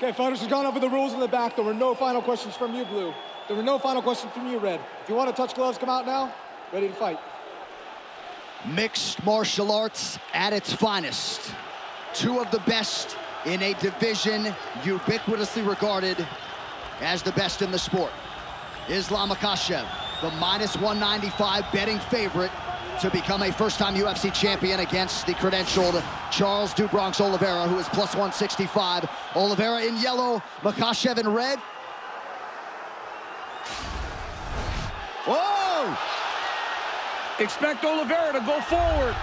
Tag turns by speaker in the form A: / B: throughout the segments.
A: Okay, fighters have gone over the rules in the back. There were no final questions from you, Blue. There were no final questions from you, Red. If you want to touch gloves, come out now. Ready to fight.
B: Mixed martial arts at its finest. Two of the best in a division ubiquitously regarded as the best in the sport. Islam Makhachev, the -195 betting favorite to become a first-time UFC champion against the credentialed Charles "Do Bronx" Oliveira, who is +165. Oliveira in yellow, Makhachev in red.
C: Whoa!
D: Expect Oliveira to go forward.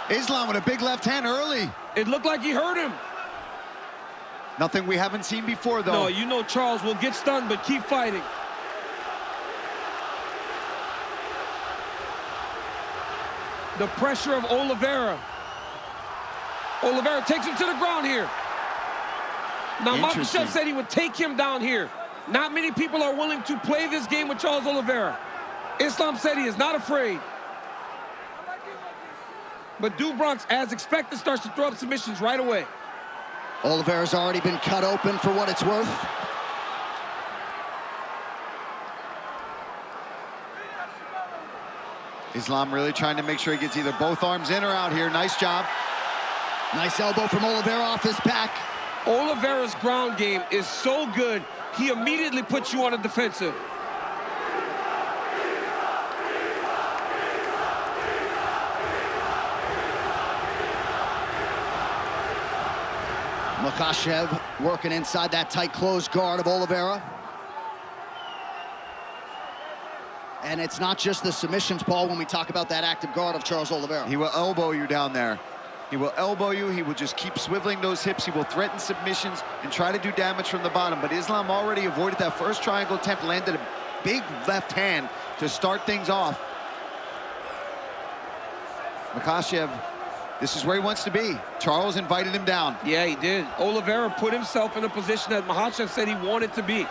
C: Islam with a big left hand early.
D: It looked like he hurt him.
C: Nothing we haven't seen before, though.
D: No, you know Charles will get stunned, but keep fighting. The pressure of Oliveira. Oliveira takes him to the ground here. Now, Makhachev said he would take him down here. Not many people are willing to play this game with Charles Oliveira. Islam said he is not afraid. But Do Bronx, as expected, starts to throw up submissions right away.
B: Oliveira's already been cut open for what it's worth.
C: Islam really trying to make sure he gets either both arms in or out here. Nice job.
B: Nice elbow from Oliveira off his back.
D: Oliveira's ground game is so good, he immediately puts you on the defensive.
B: Makhachev working inside that tight closed guard of Oliveira. And it's not just the submissions, Paul, when we talk about that active guard of Charles Oliveira.
C: He will elbow you down there. He will elbow you. He will just keep swiveling those hips. He will threaten submissions and try to do damage from the bottom. But Islam already avoided that first triangle attempt, landed a big left hand to start things off. Makhachev, this is where he wants to be. Charles invited him down.
D: Yeah, he did. Oliveira put himself in a position that Makhachev said he wanted to be.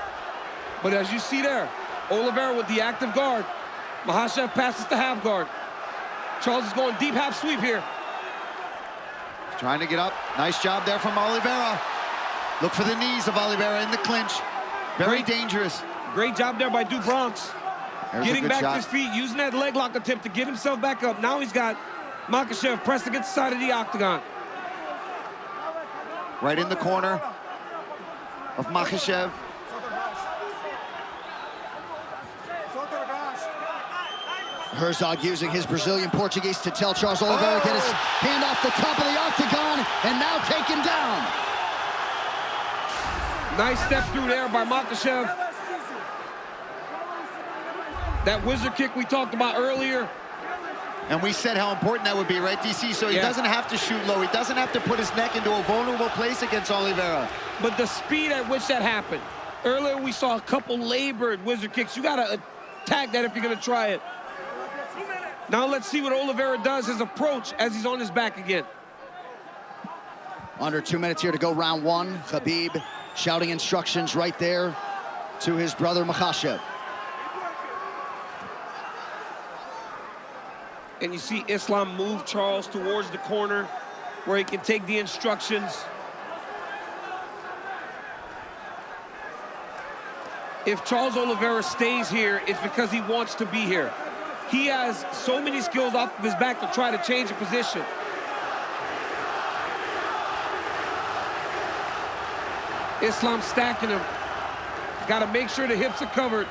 D: But as you see there, Oliveira with the active guard. Makhachev passes to half guard. Charles is going deep half sweep here.
C: Trying to get up. Nice job there from Oliveira. Look for the knees of Oliveira in the clinch. Very dangerous.
D: Great job there by Do Bronx. Getting back to his feet, using that leg lock attempt to get himself back up. Now he's got Makhachev pressed against the side of the octagon.
C: Right in the corner of Makhachev.
B: Herzog using his Brazilian Portuguese to tell Charles Oliveira to get his hand off the top of the octagon, and now taken down.
D: Nice step through there by Makhachev. That wizard kick we talked about earlier.
C: And we said how important that would be, right, DC? So he doesn't have to shoot low. He doesn't have to put his neck into a vulnerable place against Oliveira.
D: But the speed at which that happened. Earlier we saw a couple labored wizard kicks. You got to attack that if you're going to try it. Now let's see what Oliveira does, his approach as he's on his back again.
B: Under 2 minutes here to go, round one. Khabib shouting instructions right there to his brother Makhachev.
D: And you see Islam move Charles towards the corner where he can take the instructions. If Charles Oliveira stays here, it's because he wants to be here. He has so many skills off of his back to try to change a position. Islam stacking him. Got to make sure the hips are covered.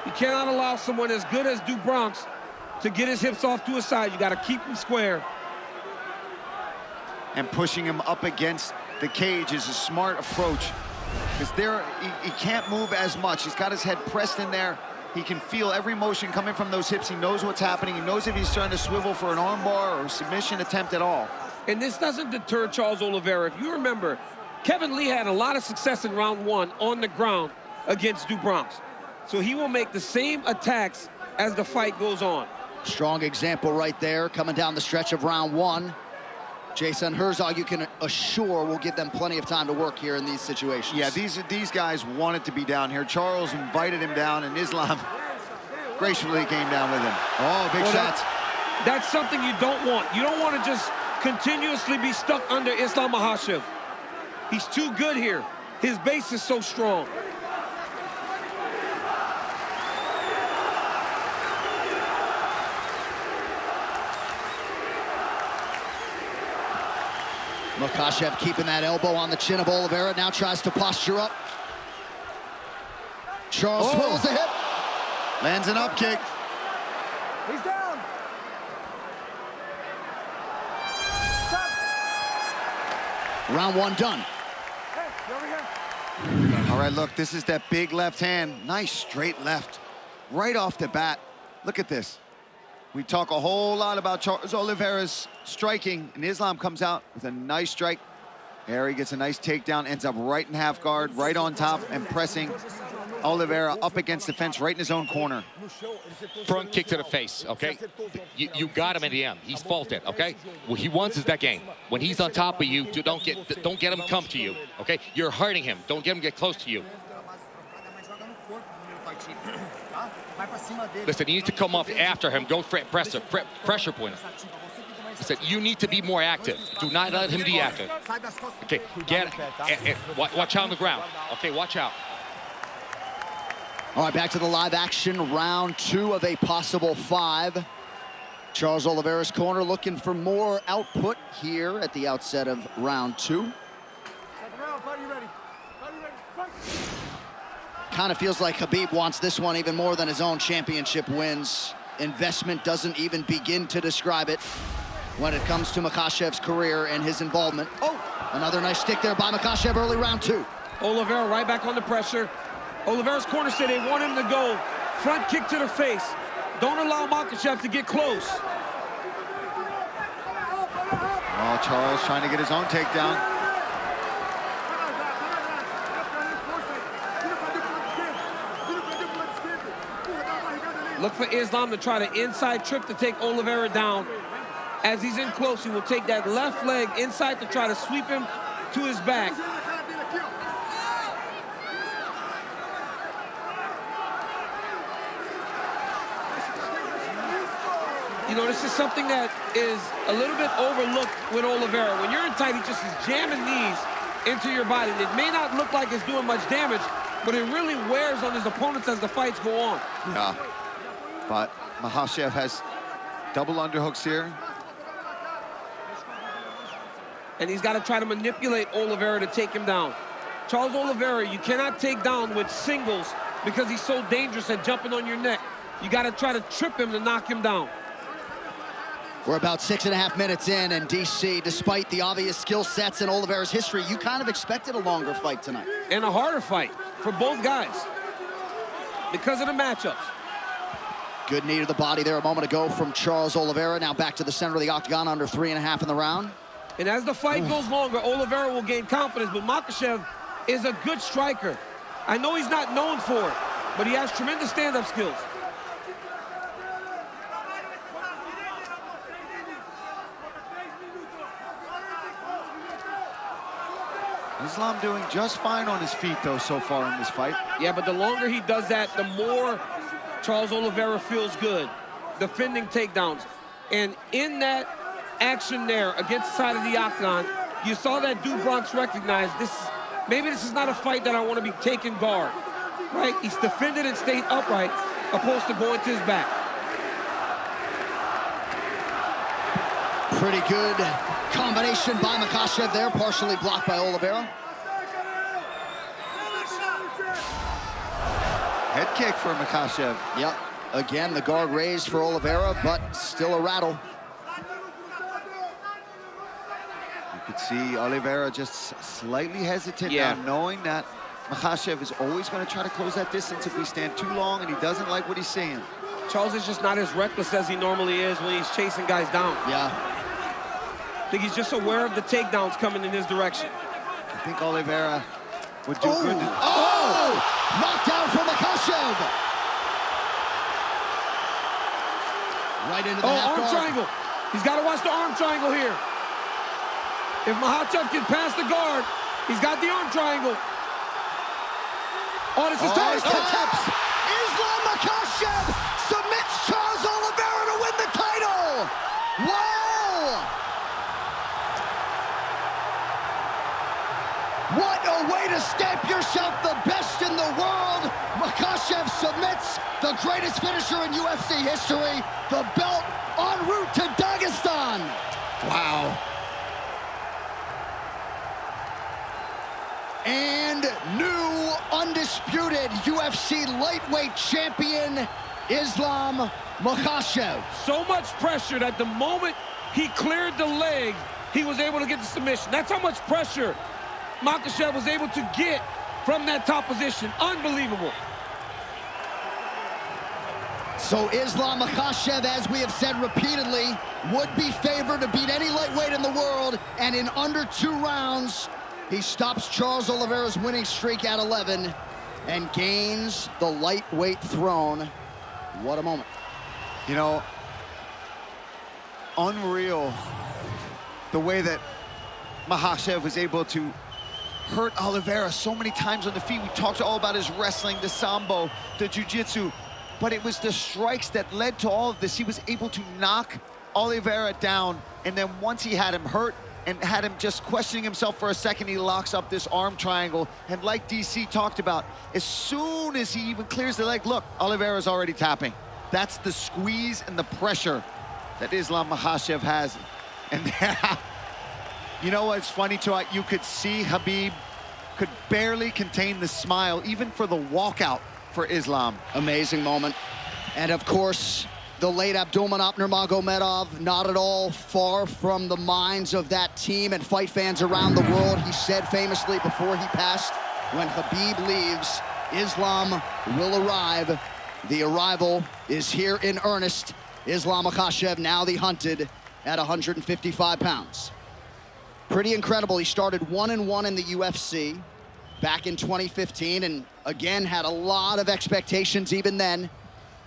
D: You cannot allow someone as good as Do Bronx to get his hips off to his side. You got to keep him square.
C: And pushing him up against the cage is a smart approach. Because there, he can't move as much. He's got his head pressed in there. He can feel every motion coming from those hips. He knows what's happening. He knows if he's trying to swivel for an armbar or a submission attempt at all.
D: And this doesn't deter Charles Oliveira. If you remember, Kevin Lee had a lot of success in round one on the ground against Do Bronx. So he will make the same attacks as the fight goes on.
B: Strong example right there coming down the stretch of round one. Jason Herzog, you can assure, will give them plenty of time to work here in these situations.
C: Yeah, these guys wanted to be down here. Charles invited him down, and Islam graciously came down with him. Oh, big shots.
D: That's something you don't want. You don't want to just continuously be stuck under Islam Makhachev. He's too good here. His base is so strong.
B: Makhachev keeping that elbow on the chin of Oliveira, now tries to posture up. Charles swivels the hip.
C: Lands an up kick.
A: He's down.
B: Round one done.
A: Hey, you over here?
C: All right, look, this is that big left hand. Nice straight left. Right off the bat. Look at this. We talk a whole lot about Charles Oliveira's striking, and Islam comes out with a nice strike. There he gets a nice takedown, ends up right in half guard, right on top, and pressing Oliveira up against the fence, right in his own corner.
E: Front kick to the face, okay? You got him in the end. He's faulted, okay? What he wants is that game. When he's on top of you, don't get him come to you, okay? You're hurting him. Don't get him get close to you. Listen, you need to come off after him. Don't pressure point him. Listen, you need to be more active. Do not let him be active. Okay, watch out on the ground. Okay, watch out.
B: All right, back to the live action, round two of a possible 5. Charles Oliveira's corner looking for more output here at the outset of round 2.
A: Second round, fight you ready. Fight you ready. Fight.
B: Kind of feels like Khabib wants this one even more than his own championship wins. Investment doesn't even begin to describe it when it comes to Makhachev's career and his involvement. Oh, another nice stick there by Makhachev early round 2.
D: Oliveira right back on the pressure. Oliveira's corner said they want him to go. Front kick to the face. Don't allow Makhachev to get close.
C: Oh, Charles trying to get his own takedown.
D: Look for Islam to try to inside trip to take Oliveira down. As he's in close, he will take that left leg inside to try to sweep him to his back. You know, this is something that is a little bit overlooked with Oliveira. When you're in tight, he just is jamming knees into your body. It may not look like it's doing much damage, but it really wears on his opponents as the fights go on.
C: Yeah, but Makhachev has double underhooks here.
D: And he's got to try to manipulate Oliveira to take him down. Charles Oliveira, you cannot take down with singles because he's so dangerous at jumping on your neck. You got to try to trip him to knock him down.
B: We're about 6.5 minutes in, and DC, despite the obvious skill sets in Oliveira's history, you kind of expected a longer fight tonight.
D: And a harder fight for both guys because of the matchups.
B: Good knee to the body there a moment ago from Charles Oliveira. Now back to the center of the octagon, under 3.5 in the round.
D: And as the fight goes longer, Oliveira will gain confidence, but Makhachev is a good striker. I know he's not known for it, but he has tremendous stand-up skills.
C: Islam doing just fine on his feet, though, so far in this fight.
D: Yeah, but the longer he does that, the more Charles Oliveira feels good, defending takedowns. And in that action there against the side of the octagon, you saw that Du Bronx recognize maybe this is not a fight that I want to be taking guard, right? He's defended and stayed upright, opposed to going to his back.
B: Pretty good combination by Makhachev there, partially blocked by Oliveira.
C: Head kick for Makhachev.
B: Yep, again, the guard raised for Oliveira, but still a rattle.
C: You could see Oliveira just slightly hesitant now, knowing that Makhachev is always going to try to close that distance if we stand too long, and he doesn't like what he's seeing.
D: Charles is just not as reckless as he normally is when he's chasing guys down.
B: Yeah.
D: I think he's just aware of the takedowns coming in his direction.
C: I think Oliveira would do good.
B: Knockdown from Makhachev. Right into the half
D: arm
B: guard.
D: triangle. He's got to watch the arm triangle here. If Makhachev can pass the guard, he's got the arm triangle. Oh, this is tight.
B: Islam Makhachev submits Charles Oliveira to win the title. Wow. What a way to stamp the greatest finisher in UFC history, the belt en route to Dagestan.
C: Wow.
B: And new undisputed UFC lightweight champion, Islam Makhachev.
D: So much pressure that the moment he cleared the leg, he was able to get the submission. That's how much pressure Makhachev was able to get from that top position. Unbelievable.
B: So Islam Makhachev, as we have said repeatedly, would be favored to beat any lightweight in the world, and in under 2 rounds, he stops Charles Oliveira's winning streak at 11 and gains the lightweight throne. What a moment.
C: You know, unreal the way that Makhachev was able to hurt Oliveira so many times on the feet. We talked all about his wrestling, the sambo, the jiu-jitsu, but it was the strikes that led to all of this. He was able to knock Oliveira down, and then once he had him hurt and had him just questioning himself for a second, he locks up this arm triangle. And like DC talked about, as soon as he even clears the leg, look, Oliveira's already tapping. That's the squeeze and the pressure that Islam Makhachev has. And you know what's funny, too? You could see Khabib could barely contain the smile, even for the walkout for Islam.
B: Amazing moment. And of course, the late Abdulmanap Nurmagomedov, not at all far from the minds of that team and fight fans around the world. He said famously before he passed, when Khabib leaves, Islam will arrive. The arrival is here in earnest. Islam Makhachev, now the hunted, at 155 pounds. Pretty incredible. He started 1-1 in the UFC back in 2015, and again had a lot of expectations even then,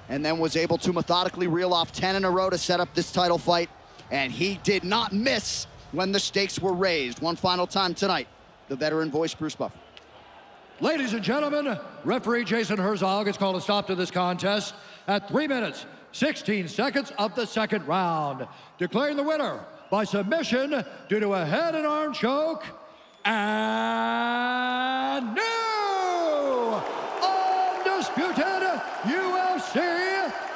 B: and then was able to methodically reel off 10 in a row to set up this title fight, and he did not miss when the stakes were raised. One final time tonight, the veteran voice, Bruce Buffer.
F: Ladies and gentlemen, referee Jason Herzog has called a stop to this contest at 3 minutes, 16 seconds of the second round, declaring the winner by submission due to a head and arm choke, and new undisputed UFC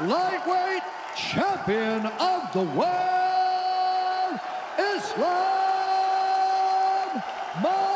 F: lightweight champion of the world, Islam Makhachev.